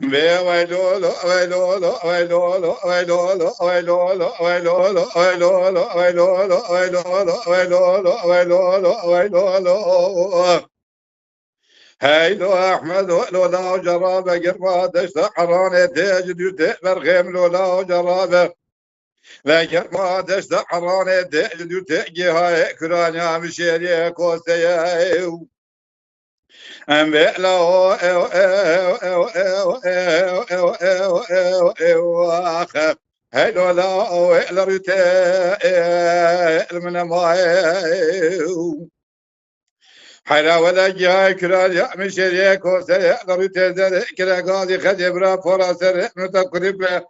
ويلولو ويلولو ويلولو ويلولو ويلولو ويلولو ويلولو ويلولو ويلولو ويلولو ويلولو ويلولو هيلو احمد لولا جرابه قرباده سحرانه تجد تبرغم لولا جرابه لا قرباده سحرانه تجد تجي هاي كرانيا مشيري كوسيه ام بلا هيلو لا ويلا ريتا من ما حلا ولا جاي كرال يا مشيك وسيا ريتا زر كلا قاضي خدبرا فورا سر متقرب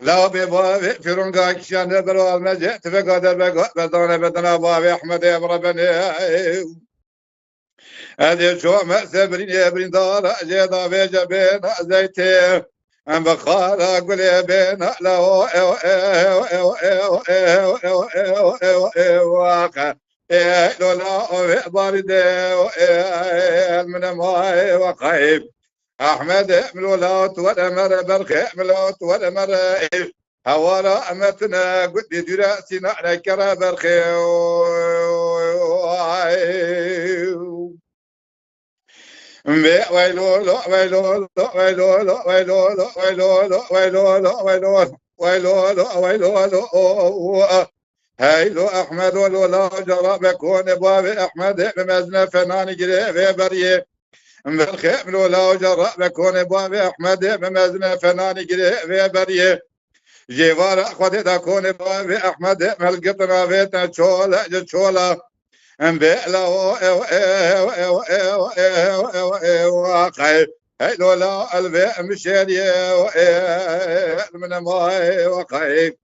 لا بابا فرنقا كشان برو المجد فقدر بقى بدنا بدنا بابي احمد يا ربنا هذه شو ما سبرين يا برين دار جدا بيجا بين زيتي ام بخار اقول يا بين لا واقع لولا بارد من ماي وقيب احمد ملولات ولا مر برخ ملولات ولا مر هوارا امتنا قد دراسنا نكره برخ ويلولو ويلولو ويلولو ويلولو ويلولو ويلولو ويلولو ويلولو ويلولو هيلو احمد ولولا جرى بكون بابي احمد بمزنه فنان جري بريه بالخيم لولا جرى بكون بابي احمد بمزنه فنان جري بريه جيوار اخوتي تكون بابي احمد ملقطنا بيتنا تشولا تشولا بلا وقعي لولا البيع مشيري من ماي وقعي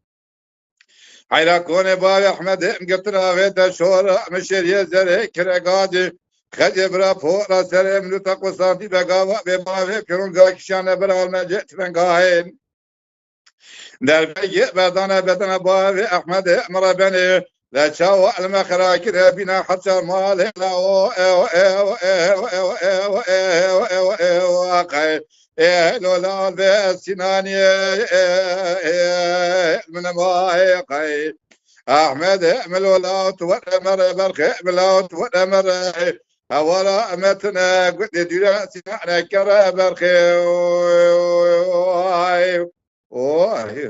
حيلا كون بابي احمد مقطنا بيت شورا مشيري زري كرقادي خجبرا فورا سري من تقوى صاحبي بقاوة ببابي كرون قاكشان برا المجيت من قاهين در بيجي بدنا بابي احمد مربني لا شاو المخراك بنا حتى مال لا واقع لولا بسناني من ما يقي احمد ملولات ورمر برخ ملولات ورمر هورا متنا قد دراسي احنا كرا برخ واي